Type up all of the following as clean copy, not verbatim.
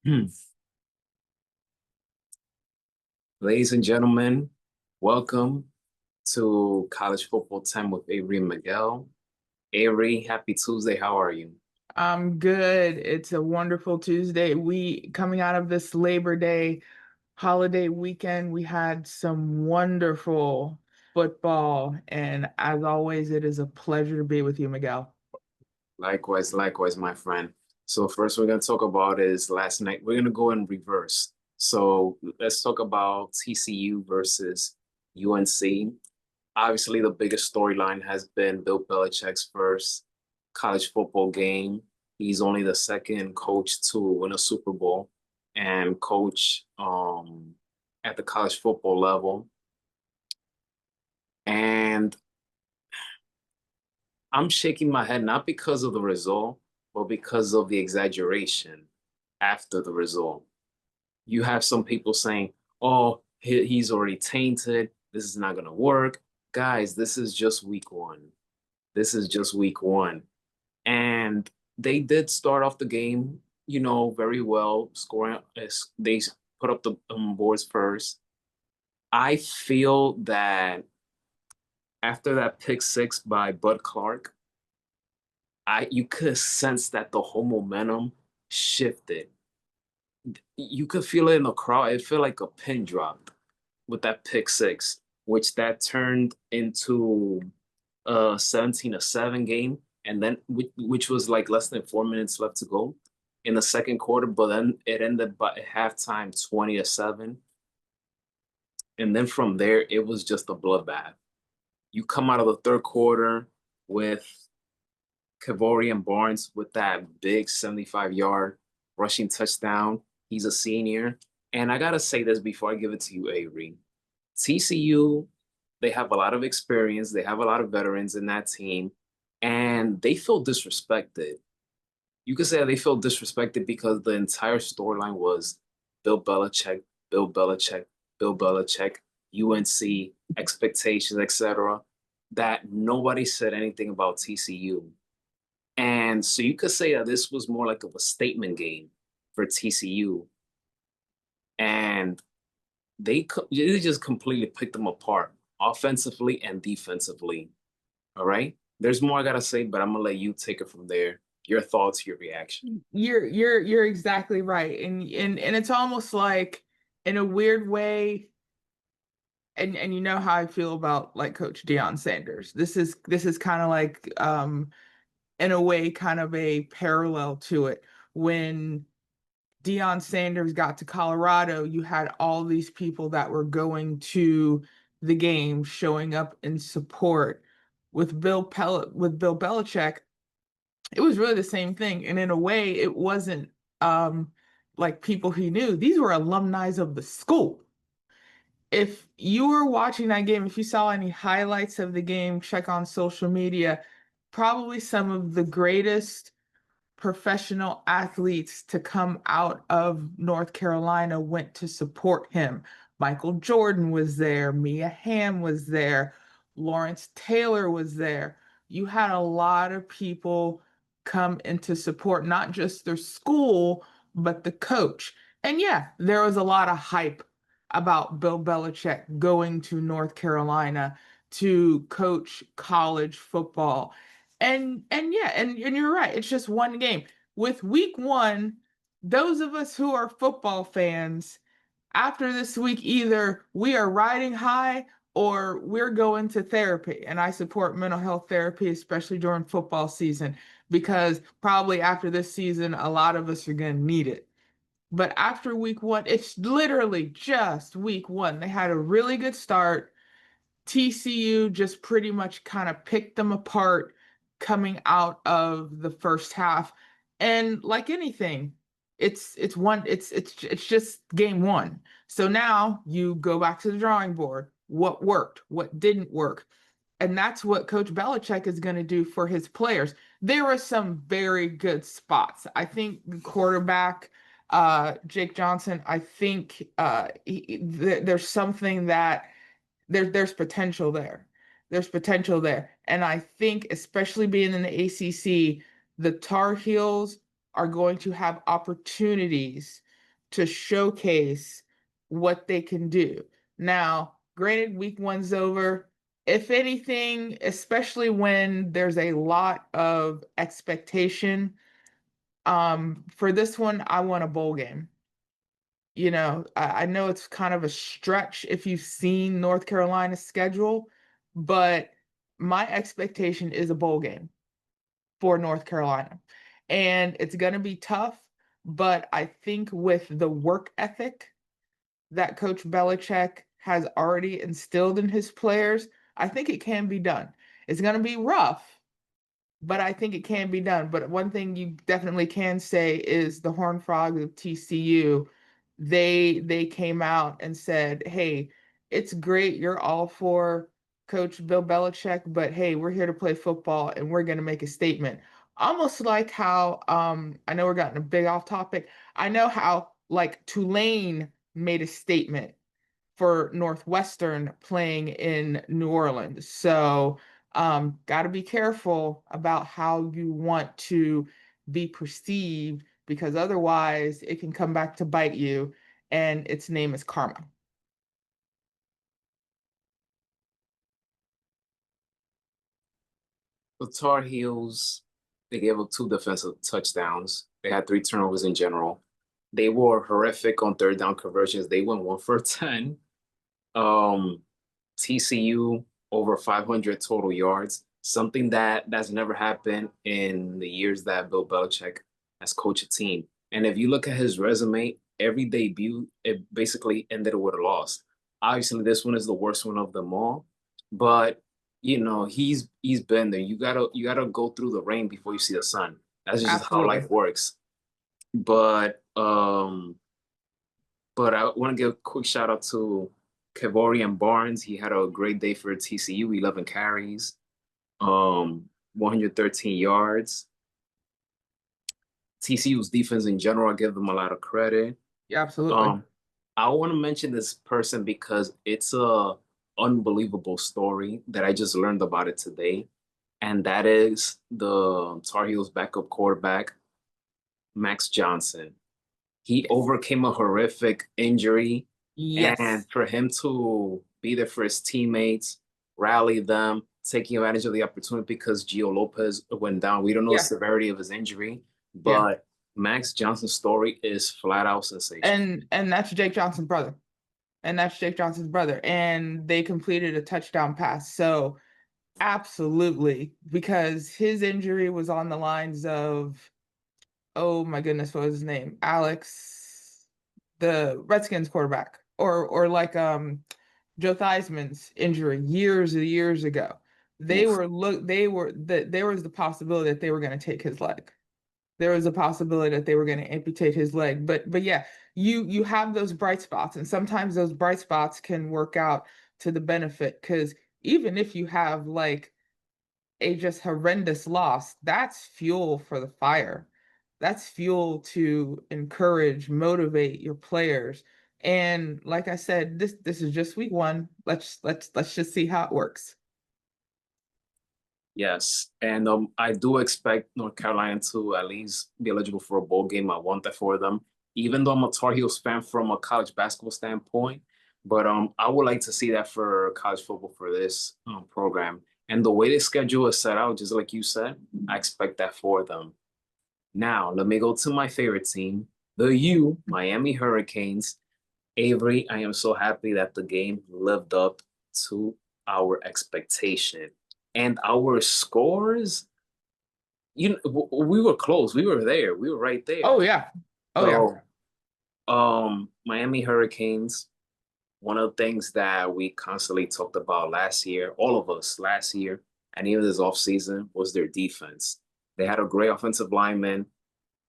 Hmm. Ladies and gentlemen, welcome to College Football Time with Avery and Miguel. Avery, happy Tuesday. How are you? I'm good. It's a wonderful Tuesday. We coming out of this Labor Day holiday weekend, we had some wonderful football, and as always, it is a pleasure to be with you, Miguel. Likewise, my friend. So first we're gonna talk about is last night. We're gonna go in reverse. So let's talk about TCU versus UNC. Obviously, the biggest storyline has been Bill Belichick's first college football game. He's only the second coach to win a Super Bowl and coach at the college football level. And I'm shaking my head not because of the result, but because of the exaggeration after the result. You have some people saying, oh, he's already tainted. This is not going to work. Guys, this is just week one. This is just week one. And they did start off the game, very well, scoring. They put up the boards first. I feel that after that pick six by Bud Clark, you could sense that the whole momentum shifted. You could feel it in the crowd. It felt like a pin drop with that pick six, which that turned into a 17-7 game, and then which was like less than 4 minutes left to go in the second quarter, but then it ended by halftime 20-7. And then from there, it was just a bloodbath. You come out of the third quarter with Kavorian Barnes with that big 75-yard rushing touchdown. He's a senior. And I gotta say this before I give it to you, Avery. TCU, they have a lot of experience, they have a lot of veterans in that team, and they feel disrespected. You could say they feel disrespected because the entire storyline was Bill Belichick, Bill Belichick, Bill Belichick, UNC, expectations, etc. That nobody said anything about TCU. And so you could say that this was more like of a statement game for TCU. And they just completely picked them apart offensively and defensively. All right. There's more I gotta say, but I'm gonna let you take it from there. Your thoughts, your reaction. You're exactly right. And it's almost like in a weird way, and you know how I feel about like Coach Deion Sanders. This is kind of like in a way kind of a parallel to it. When Deion Sanders got to Colorado, you had all these people that were going to the game, showing up in support. With Bill Belichick, it was really the same thing. And in a way, it wasn't like people he knew. These were alumni of the school. If you were watching that game, if you saw any highlights of the game, check on social media. Probably some of the greatest professional athletes to come out of North Carolina went to support him. Michael Jordan was there, Mia Hamm was there, Lawrence Taylor was there. You had a lot of people come into support, not just their school, but the coach. And yeah, there was a lot of hype about Bill Belichick going to North Carolina to coach college football. And yeah, and you're right. It's just one game. With week one, those of us who are football fans, after this week, either we are riding high or we're going to therapy. And I support mental health therapy, especially during football season, because probably after this season, a lot of us are going to need it. But after week one, it's literally just week one. They had a really good start. TCU just pretty much kind of picked them apart coming out of the first half. And like anything, it's just game one. So now you go back to the drawing board. What worked? What didn't work? And that's what Coach Belichick is going to do for his players. There were some very good spots. I think the quarterback, Jake Johnson, I think there's something that there's potential there. There's potential there. And I think, especially being in the ACC, the Tar Heels are going to have opportunities to showcase what they can do. Now, granted, week one's over. If anything, especially when there's a lot of expectation, for this one, I want a bowl game. I know it's kind of a stretch if you've seen North Carolina's schedule, but my expectation is a bowl game for North Carolina. And it's going to be tough, but I think with the work ethic that Coach Belichick has already instilled in his players, I think it can be done. It's going to be rough, but I think it can be done. But one thing you definitely can say is the Horned Frogs of TCU, they came out and said, "Hey, it's great you're all for Coach Bill Belichick, but hey, we're here to play football and we're going to make a statement." Almost like how I know we're getting a big off topic. I know how like Tulane made a statement for Northwestern playing in New Orleans. So got to be careful about how you want to be perceived because otherwise it can come back to bite you, and its name is karma. The Tar Heels, they gave up 2 defensive touchdowns. They had 3 turnovers in general. They were horrific on third down conversions. They went 1 for 10. Um, TCU over 500 total yards, something that's never happened in the years that Bill Belichick has coached a team. And if you look at his resume, every debut, it basically ended with a loss. Obviously, this one is the worst one of them all, but he's been there. You gotta go through the rain before you see the sun. That's just how Absolutely. life works. But but I want to give a quick shout out to Kevorian Barnes. He had a great day for TCU, 11 carries, 113 yards. TCU's defense in general, I give them a lot of credit. Yeah, absolutely. Um, I want to mention this person because it's a unbelievable story that I just learned about it today, and that is the Tar Heels backup quarterback, Max Johnson. He overcame a horrific injury, and Yes. for him to be there for his teammates, rally them, taking advantage of the opportunity because Gio Lopez went down. We don't know the Yeah. severity of his injury, Yeah. but Max Johnson's story is flat out sensational. And that's Jake Johnson's brother. And that's Jake Johnson's brother. And they completed a touchdown pass. So absolutely, because his injury was on the lines of, oh my goodness, what was his name? Alex, the Redskins quarterback, or like Joe Theismann's injury years and years ago. Oof. There was the possibility that they were going to take his leg. There was a possibility that they were going to amputate his leg. But yeah, you have those bright spots, and sometimes those bright spots can work out to the benefit because even if you have like a just horrendous loss, that's fuel for the fire. That's fuel to encourage, motivate your players. And like I said, this is just week one. Let's just see how it works. Yes, and I do expect North Carolina to at least be eligible for a bowl game. I want that for them, even though I'm a Tar Heels fan from a college basketball standpoint. But I would like to see that for college football for this program. And the way the schedule is set out, just like you said, I expect that for them. Now, let me go to my favorite team, the Miami Hurricanes. Avery, I am so happy that the game lived up to our expectation. And our scores, we were close. We were there. We were right Oh there. yeah. Oh yeah. So, Miami Hurricanes, one of the things that we constantly talked about last year, all of us last year, and even this offseason, was their defense. They had a great offensive lineman,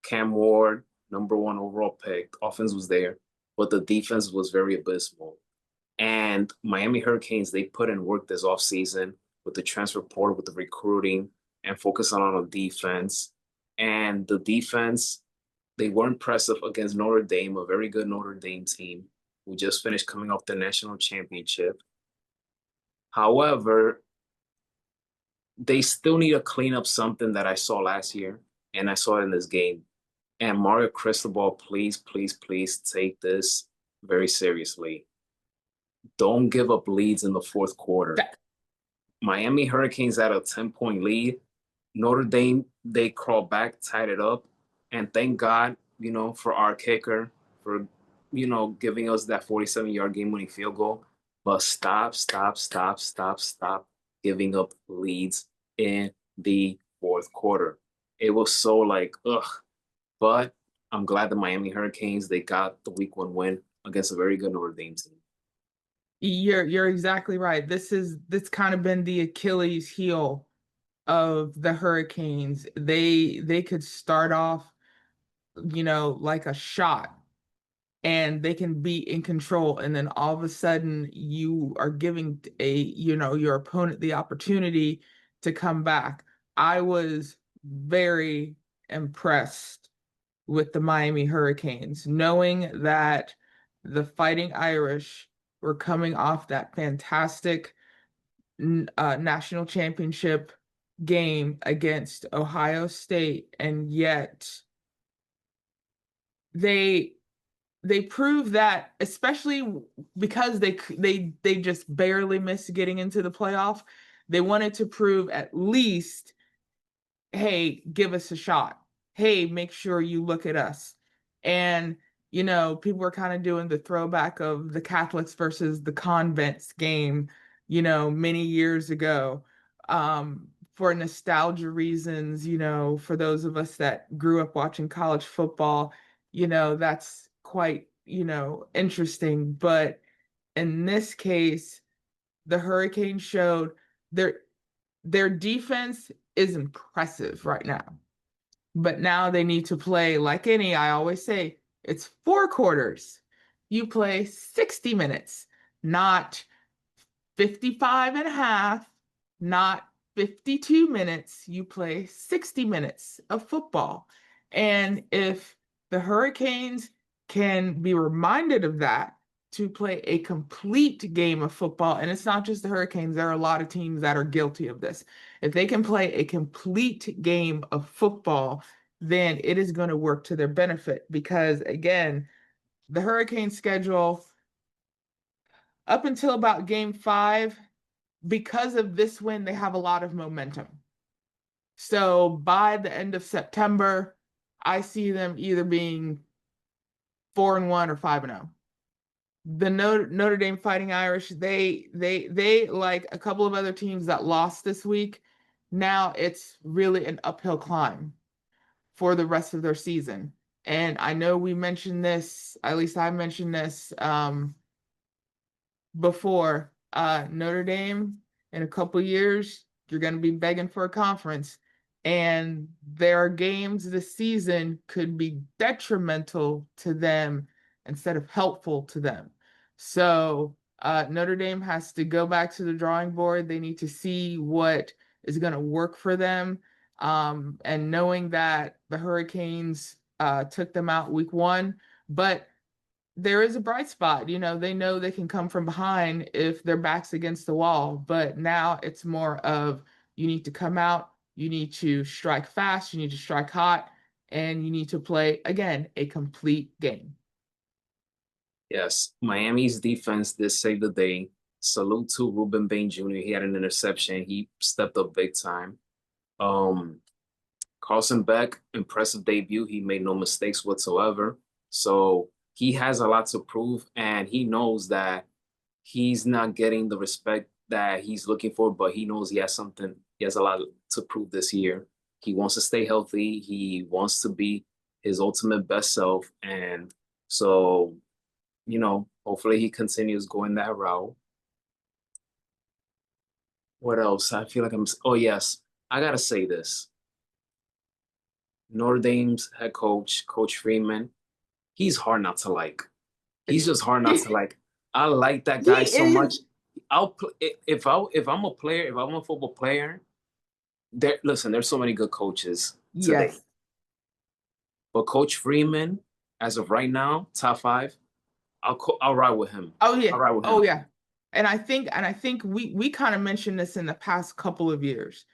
Cam Ward, #1 overall pick. Offense was there, but the defense was very abysmal. And Miami Hurricanes, they put in work this offseason with the transfer portal, with the recruiting, and focusing on the defense. And the defense, they were impressive against Notre Dame, a very good Notre Dame team who just finished coming off the national championship. However, they still need to clean up something that I saw last year, and I saw it in this game. And Mario Cristobal, please, please, please take this very seriously. Don't give up leads in the fourth quarter. Miami Hurricanes had a 10-point lead. Notre Dame, they crawled back, tied it up. And thank God, for our kicker for, giving us that 47-yard game-winning field goal. But stop giving up leads in the fourth quarter. It was so like, ugh. But I'm glad the Miami Hurricanes, they got the week 1 win against a very good Notre Dame team. You're exactly right. This kind of been the Achilles heel of the Hurricanes. They could start off, like a shot, and they can be in control, and then all of a sudden you are giving your opponent the opportunity to come back. I was very impressed with the Miami Hurricanes, knowing that the Fighting Irish were coming off that fantastic national championship game against Ohio State, and yet they they prove that, especially because they just barely missed getting into the playoff, they wanted to prove at least, hey, give us a shot. Hey, make sure you look at us. And, people were kind of doing the throwback of the Catholics versus the convents game, many years ago, for nostalgia reasons, for those of us that grew up watching college football, that's quite, interesting. But in this case, the Hurricanes showed their defense is impressive right now. But now they need to play like I always say, it's 4 quarters. You play 60 minutes, not 55 and a half, not 52 minutes. You play 60 minutes of football. And if the Hurricanes can be reminded of that, to play a complete game of football, and it's not just the Hurricanes, there are a lot of teams that are guilty of this. If they can play a complete game of football, then it is going to work to their benefit, because again, the Hurricane schedule up until about game 5, because of this win, they have a lot of momentum. So by the end of September, I see them either being 4-1 or 5-0. The Notre Dame Fighting Irish, they like a couple of other teams that lost this week. Now it's really an uphill climb for the rest of their season. And I know we mentioned this, at least I mentioned this before. Notre Dame, in a couple years, you're going to be begging for a conference. And their games this season could be detrimental to them instead of helpful to them. So Notre Dame has to go back to the drawing board. They need to see what is going to work for them. And knowing that the Hurricanes took them out week 1, but there is a bright spot. They know they can come from behind if their back's against the wall. But now it's more of, you need to come out, you need to strike fast, you need to strike hot, and you need to play, again, a complete game. Yes, Miami's defense did save the day. Salute to Ruben Bain Jr. He had an interception. He stepped up big time. Carlson Beck, impressive debut. He made no mistakes whatsoever. So he has a lot to prove, and he knows that he's not getting the respect that he's looking for, but he knows he has something. He has a lot to prove this year. He wants to stay healthy. He wants to be his ultimate best self. And so, hopefully he continues going that route. What else? I feel like oh, yes, I got to say this. Notre Dame's head coach, Coach Freeman, he's hard not to like. He's just hard not to like. I like that guy so much. If I'm a player, if I'm a football player, listen, there's so many good coaches today. Yes. But Coach Freeman, as of right now, top 5, I'll ride with him. Oh yeah. I'll ride with him. Oh yeah. And I think we kind of mentioned this in the past couple of years.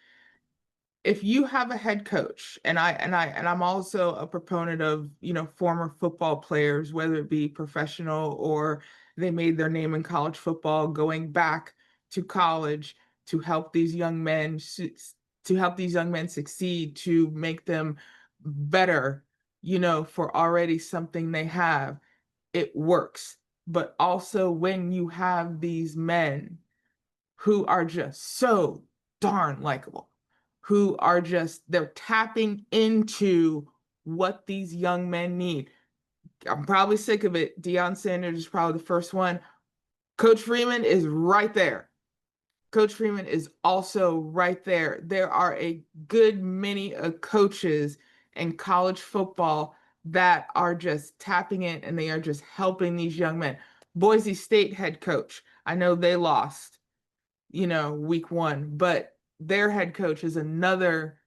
if you have a head coach, and I'm also a proponent of, former football players, whether it be professional or they made their name in college football, going back to college to help these young men succeed, to make them better, for already something they have, it works. But also when you have these men who are just so darn likable, who are just, they're tapping into what these young men need. I'm probably sick of it. Deion Sanders is probably the first one. Coach Freeman is right there. Coach Freeman is also right there. There are a good many of coaches in college football that are just tapping in, and they are just helping these young men. Boise State head coach, I know they lost, week one, but their head coach is another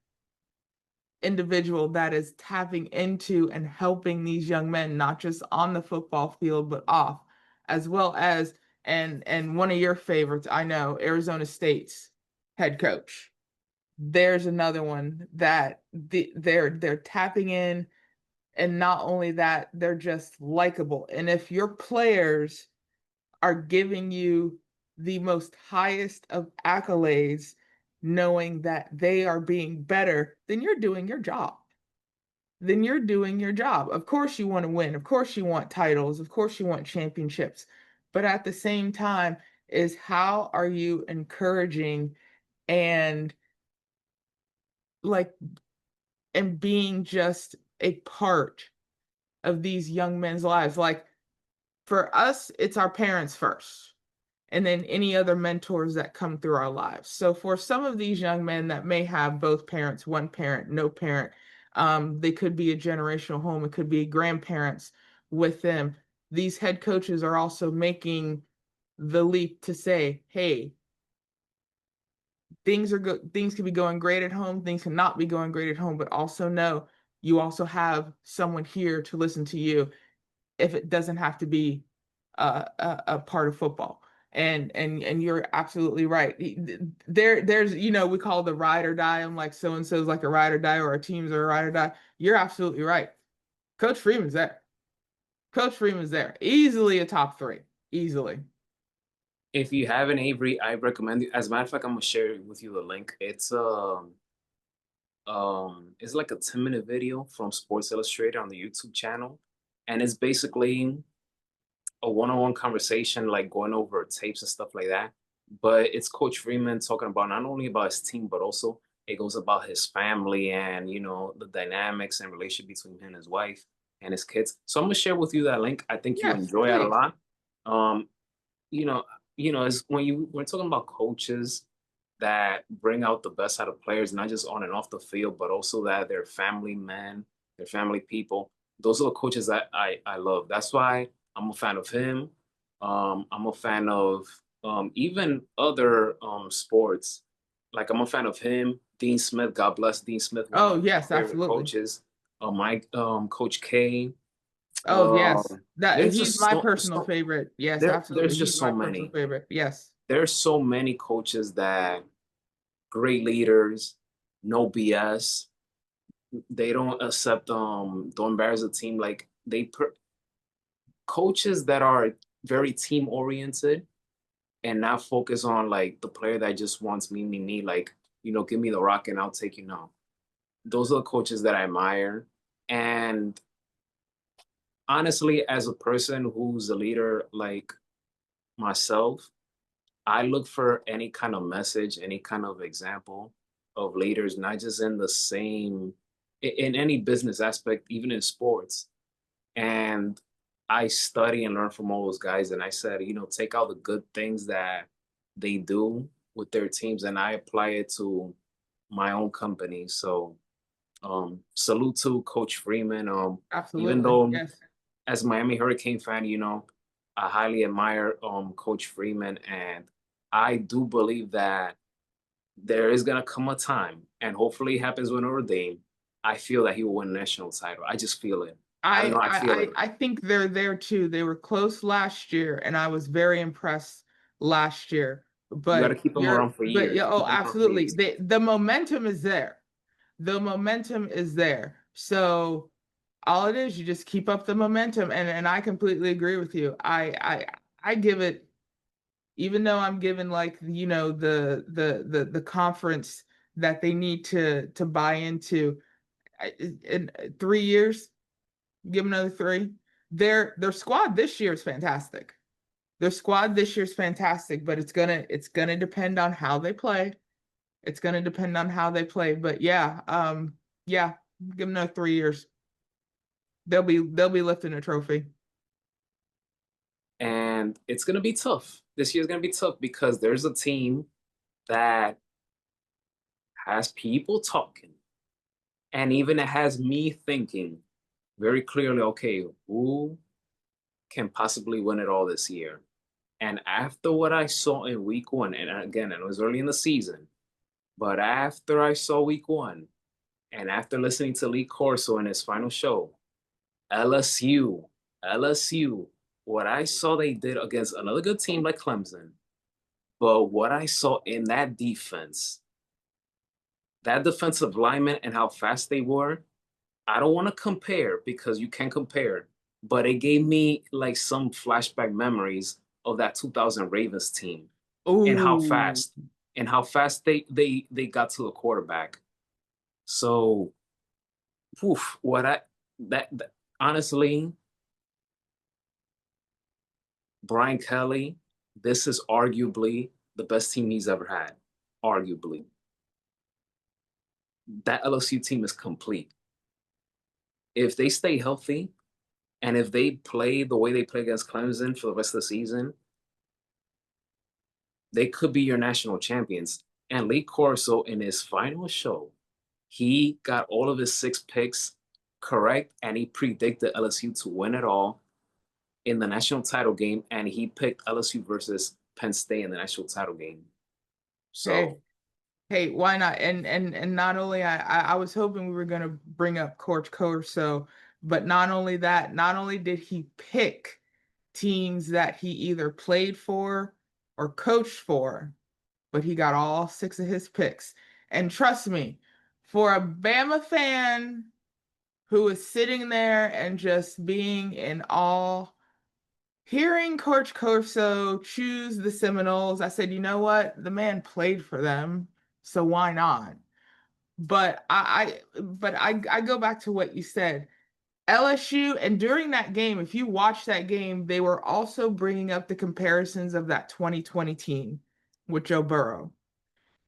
individual that is tapping into and helping these young men, not just on the football field, but off, as well as, and one of your favorites, I know, Arizona State's head coach. There's another one that they're tapping in, and not only that, they're just likable. And if your players are giving you the most highest of accolades, knowing that they are being better, then you're doing your job. Then you're doing your job. Of course, you want to win. Of course, you want titles. Of course, you want championships. But at the same time, is how are you encouraging and like and being just a part of these young men's lives? Like for us, it's our parents first, and then any other mentors that come through our lives. So for some of these young men that may have both parents, one parent, no parent, they could be a generational home, it could be grandparents with them. These head coaches are also making the leap to say, hey, things can be going great at home, things cannot be going great at home, but also know you also have someone here to listen to you if it doesn't have to be a part of football. And you're absolutely right. There's, we call the ride or die. I'm like, so and so's like a ride or die, or our teams are a ride or die. You're absolutely right. Coach Freeman's there. Coach Freeman's there. Easily a top three. Easily. If you haven't, Avery, I recommend it. As a matter of fact, I'm gonna share with you the link. It's like a 10-minute video from Sports Illustrated on the YouTube channel, and it's basically a one-on-one conversation, like going over tapes and stuff like that. But it's Coach Freeman talking about not only about his team, but also it goes about his family and the dynamics and relationship between him and his wife and his kids. So I'm gonna share with you that link. I think you Yes, enjoy it a please. lot. Um, you know, is we're talking about coaches that bring out the best out of players, not just on and off the field, but also that they're family men, they're family people. Those are the coaches that I love. That's why I'm a fan of him. I'm a fan of even other sports. Like I'm a fan of him, Dean Smith. God bless Dean Smith, one Oh, of my yes, favorite absolutely. coaches. Mike, Coach K. Oh, Um, yes. That there's he's just my personal so favorite. Yes, there's absolutely. He's just my so personal many. favorite. Yes. There's so many coaches that great leaders, no BS. They don't embarrass the team. Like coaches that are very team oriented and not focus on like the player that just wants me, like, give me the rock and I'll take you now. Those are the coaches that I admire. And honestly, as a person who's a leader like myself, I look for any kind of message, any kind of example of leaders, not just in the same, in any business aspect, even in sports. And I study and learn from all those guys. And I said, take out the good things that they do with their teams and I apply it to my own company. So salute to Coach Freeman. Even Absolutely. though Yes. as a Miami Hurricane fan, I highly admire Coach Freeman, and I do believe that there is gonna come a time, and hopefully it happens with Notre Dame. I feel that he will win a national title. I just feel it. I don't I know. I I feel it. I I think they're there too. They were close last year, and I was very impressed last year. You got to But keep him around for yeah, years. oh, Keep him around for absolutely. years. The momentum is there. the momentum is there. So all it is, you just keep up the momentum. And I completely agree with you. I give it, even though I'm given like, the conference that they need to buy into, in 3 years, give them another three. Their squad this year is fantastic. Their squad this year is fantastic, but it's gonna depend on how they play. It's gonna depend on how they play. But yeah, yeah, give them another 3 years. They'll be lifting a trophy. And it's going to be tough. This year's going to be tough because there's a team that has people talking. And even it has me thinking very clearly, okay, who can possibly win it all this year? And after what I saw in week one, and again, it was early in the season, but after I saw week one, and after listening to Lee Corso in his final show, LSU, LSU, what I saw they did against another good team like Clemson, but what I saw in that defensive lineman and how fast they were, I don't want to compare because you can't compare, but it gave me like some flashback memories of that 2000 Ravens team and how Oh, fast they got to the quarterback. So, oof, what I that honestly, Brian Kelly, this is arguably the best team he's ever had. Arguably, that LSU team is complete. If they stay healthy and if they play the way they play against Clemson for the rest of the season, they could be your national champions. And Lee Corso, in his final show, he got all of his 6 picks correct, and he predicted LSU to win it all in the national title game, and he picked LSU versus Penn State in the national title game. hey, So, hey, why not? And not only I was hoping we were gonna bring up Coach Corso, but not only that, not only did he pick teams that he either played for or coached for, but he got all six of his picks. And trust me, for a Bama fan who is sitting there and just being in awe, hearing Coach Corso choose the Seminoles, I said, you know what? The man played for them, so why not? But I go back to what you said. LSU, and during that game, if you watch that game, they were also bringing up the comparisons of that 2020 team with Joe Burrow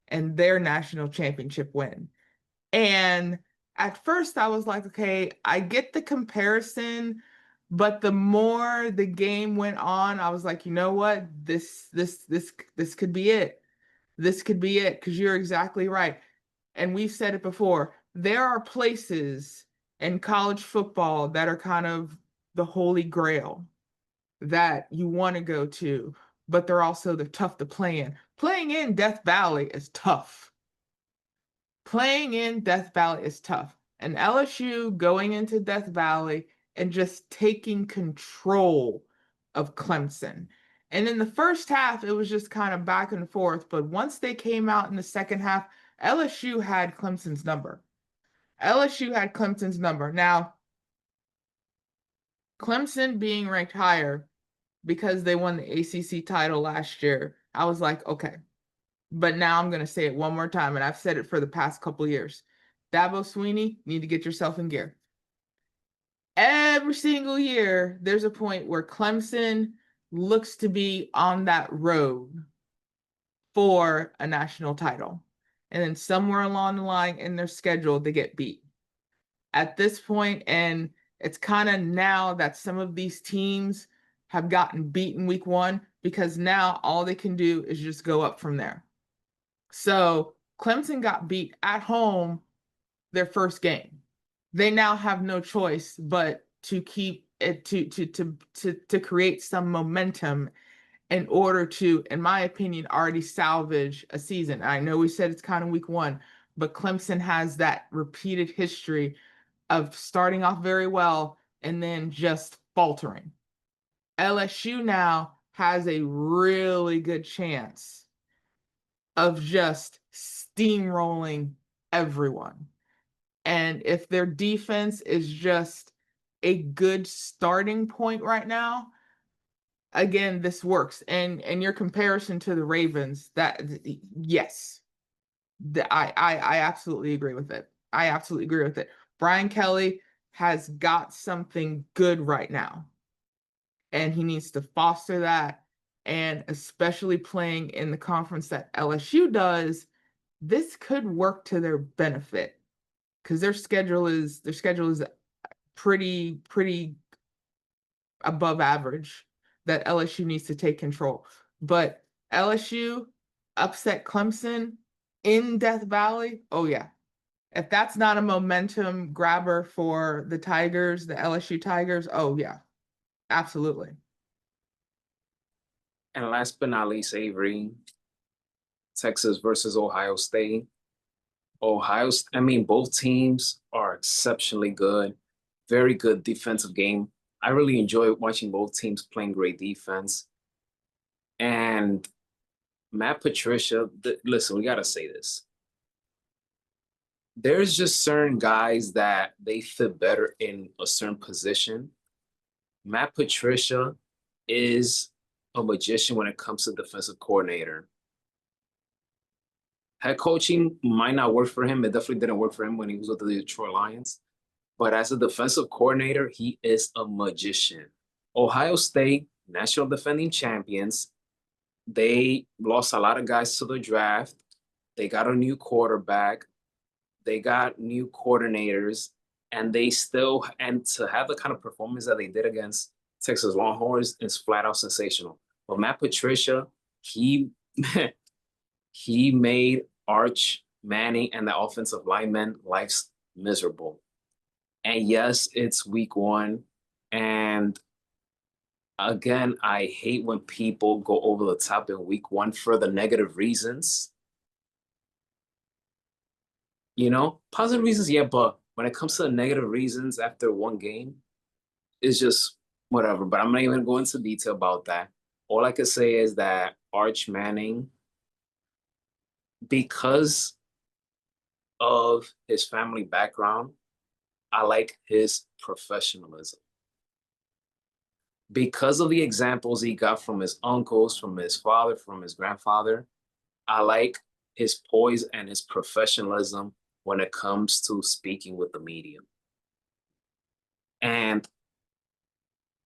and their national championship win. And at first I was like, okay, I get the comparison, but the more the game went on, I was like, you know what? This could be it. This could be it, because you're exactly right. And we've said it before. There are places in college football that are kind of the holy grail that you want to go to, but they're tough to play in. Playing in Death Valley is tough. Playing in Death Valley is tough. And LSU going into Death Valley and just taking control of Clemson. And in the first half, it was just kind of back and forth. But once they came out in the second half, LSU had Clemson's number. LSU had Clemson's number. Now, Clemson being ranked higher because they won the ACC title last year, I was like, okay. But now I'm going to say it one more time, and I've said it for the past couple years. Dabo Swinney, need to get yourself in gear. Every single year, there's a point where Clemson looks to be on that road for a national title. And then somewhere along the line in their schedule, they get beat. At this point, and it's kind of now that some of these teams have gotten beaten week one, because now all they can do is just go up from there. So Clemson got beat at home their first game. They now have no choice but to keep it to create some momentum in order to, in my opinion, already salvage a season. I know we said it's kind of week one, but Clemson has that repeated history of starting off very well and then just faltering. LSU now has a really good chance of just steamrolling everyone. And if their defense is just a good starting point right now, again, this works. And your comparison to the Ravens, that yes, I absolutely agree with it. I absolutely agree with it. Brian Kelly has got something good right now, and he needs to foster that. And especially playing in the conference that LSU does, this could work to their benefit because their schedule is pretty above average that LSU needs to take control. But LSU upset Clemson in Death Valley. Oh yeah. If that's not a momentum grabber for the Tigers, the LSU Tigers, oh yeah, absolutely. And last but not least, Avery, Texas versus Ohio State. I mean, both teams are exceptionally good, very good defensive game. I really enjoy watching both teams playing great defense. And Matt Patricia, listen, we got to say this. There's just certain guys that they fit better in a certain position. Matt Patricia is a magician when it comes to defensive coordinator. Head coaching might not work for him. It definitely didn't work for him when he was with the Detroit Lions. But as a defensive coordinator, he is a magician. Ohio State, national defending champions, they lost a lot of guys to the draft. They got a new quarterback. They got new coordinators. And to have the kind of performance that they did against Texas Longhorns is flat out sensational. But Matt Patricia, he he made Arch Manning and the offensive linemen lives miserable. And yes, it's week one. And again, I hate when people go over the top in week one for the negative reasons. Positive reasons, yeah, but when it comes to the negative reasons after one game, it's just whatever. But I'm not even going to go into detail about that. All I can say is that Arch Manning, because of his family background, I like his professionalism. Because of the examples he got from his uncles, from his father, from his grandfather, I like his poise and his professionalism when it comes to speaking with the media. And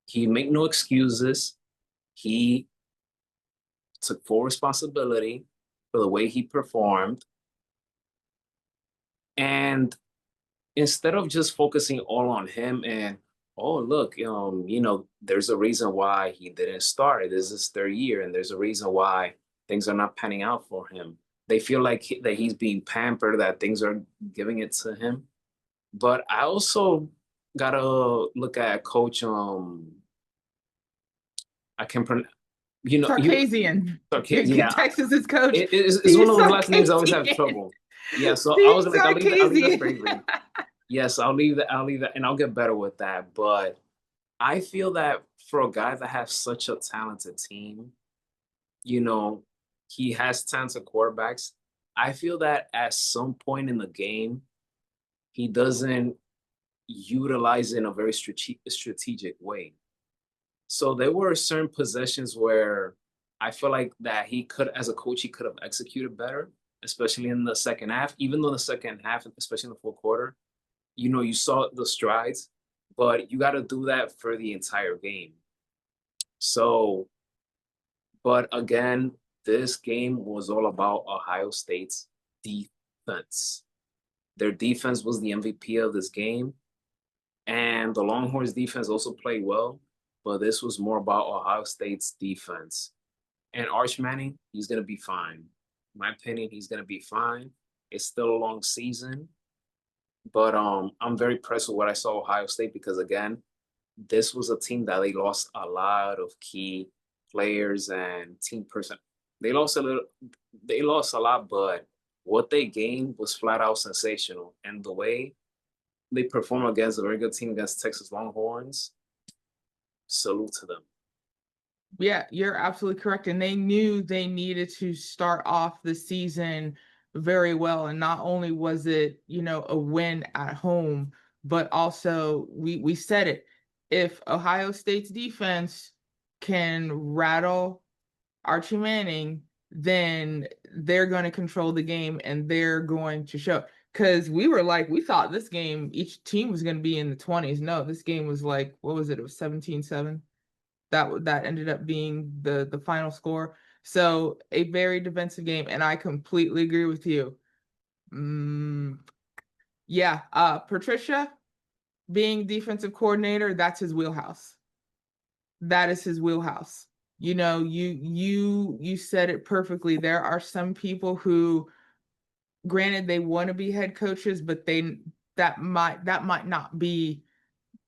he made no excuses. He took full responsibility for the way he performed. And instead of just focusing all on him and, oh, look, there's a reason why he didn't start. This is his third year, and there's a reason why things are not panning out for him. They feel like that he's being pampered, that things are giving it to him. But I also gotta look at Coach. I can pronounce. Sarkisian. Yeah, Texas's coach. It's one of those last names I always have trouble. Yeah, so I was like, I'll leave that for Avery. Yes, I'll leave that, and I'll get better with that. But I feel that for a guy that has such a talented team, he has talented quarterbacks. I feel that at some point in the game, he doesn't utilize it in a very strategic way. So there were certain possessions where I feel like that he could, as a coach, he could have executed better, especially in the second half. Even though the second half, especially in the fourth quarter, you saw the strides, but you got to do that for the entire game. So, but again, this game was all about Ohio State's defense. Their defense was the MVP of this game. And the Longhorns defense also played well, but this was more about Ohio State's defense. And Arch Manning, he's going to be fine. In my opinion, he's going to be fine. It's still a long season. But I'm very impressed with what I saw Ohio State because, again, this was a team that they lost a lot of key players and team person. They lost a lot, but what they gained was flat out sensational. And the way they performed against a very good team against Texas Longhorns, salute to them. Yeah, you're absolutely correct. And they knew they needed to start off the season very well. And not only was it, a win at home, but also we said it. If Ohio State's defense can rattle Archie Manning, then they're going to control the game and they're going to show. Because we thought this game, each team was going to be in the 20s. No, this game was like, what was it? It was 17-7. That ended up being the final score. So a very defensive game, and I completely agree with you. Yeah, Patricia being defensive coordinator, that's his wheelhouse. That is his wheelhouse. You said it perfectly. There are some people who, granted, they want to be head coaches, but that might not be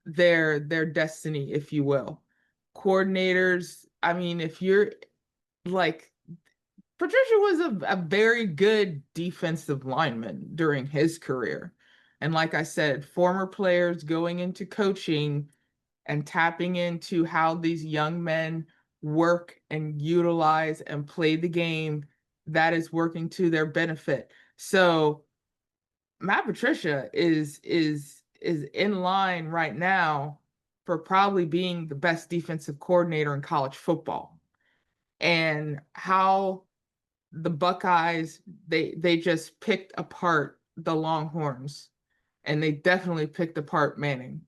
their destiny, if you will. Coordinators, I mean, if you're like Patricia was a very good defensive lineman during his career. And like I said, former players going into coaching and tapping into how these young men work and utilize and play the game, that is working to their benefit. So Matt Patricia is in line right now for probably being the best defensive coordinator in college football. And how the Buckeyes, they just picked apart the Longhorns, and they definitely picked apart Manning.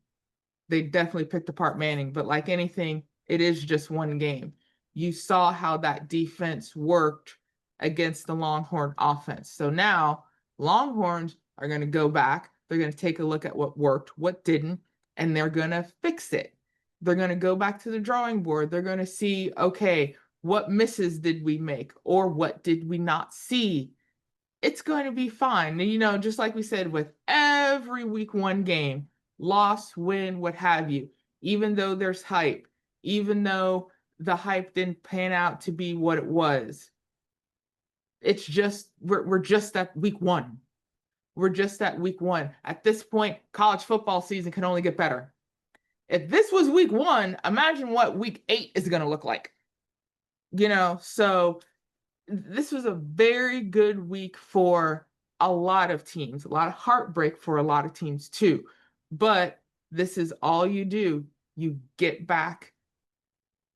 They definitely picked apart Manning, but like anything, it is just one game. You saw how that defense worked against the Longhorn offense. So now Longhorns are going to go back. They're going to take a look at what worked, what didn't, and they're going to fix it. They're going to go back to the drawing board. They're going to see, okay, what misses did we make or what did we not see? It's going to be fine. Just like we said with every week one game, loss, win, what have you, even though there's hype, even though the hype didn't pan out to be what it was, it's just we're just at week one. We're just at week one. At this point, college football season can only get better. If this was week one, imagine what week 8 is going to look like. So this was a very good week for a lot of teams, a lot of heartbreak for a lot of teams too. But this is all you do. You get back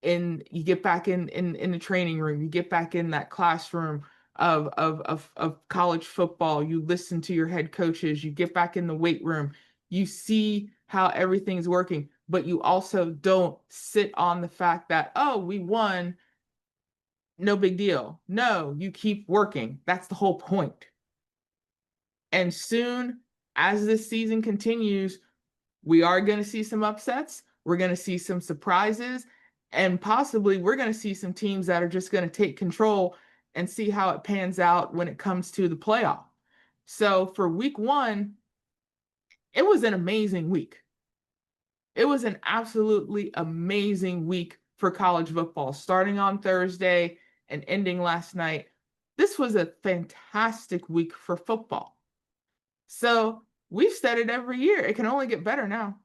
in the training room, you get back in that classroom of college football, you listen to your head coaches, you get back in the weight room, you see how everything's working, but you also don't sit on the fact that, oh, we won, no big deal. No, you keep working. That's the whole point. And soon, as this season continues, we are going to see some upsets. We're going to see some surprises. And possibly we're going to see some teams that are just going to take control and see how it pans out when it comes to the playoff. So for week one, it was an amazing week. It was an absolutely amazing week for college football, starting on Thursday and ending last night. This was a fantastic week for football. So we've said it every year. It can only get better now.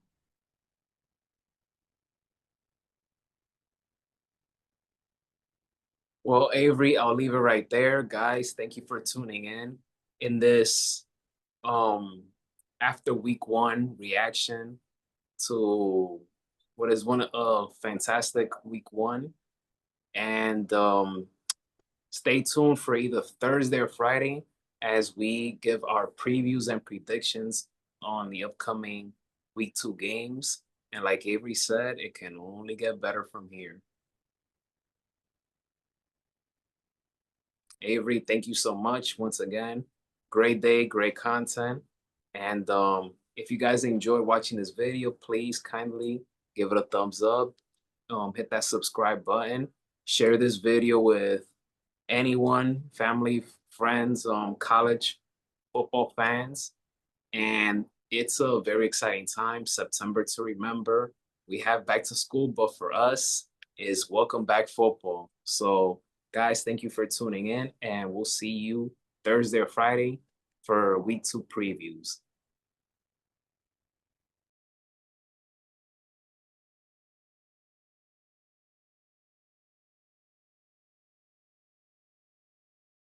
Well, Avery, I'll leave it right there. Guys, thank you for tuning in this um after week one reaction to what is one a fantastic week one. And stay tuned for either Thursday or Friday as we give our previews and predictions on the upcoming week 2 games. And like Avery said, it can only get better from here. Avery, thank you so much once again. Great day, great content. And if you guys enjoyed watching this video, please kindly give it a thumbs up. Hit that subscribe button. Share this video with anyone, family, friends, college football fans. And it's a very exciting time, September to remember. We have back to school, but for us, is welcome back football. So, guys, thank you for tuning in, and we'll see you Thursday or Friday for week 2 previews.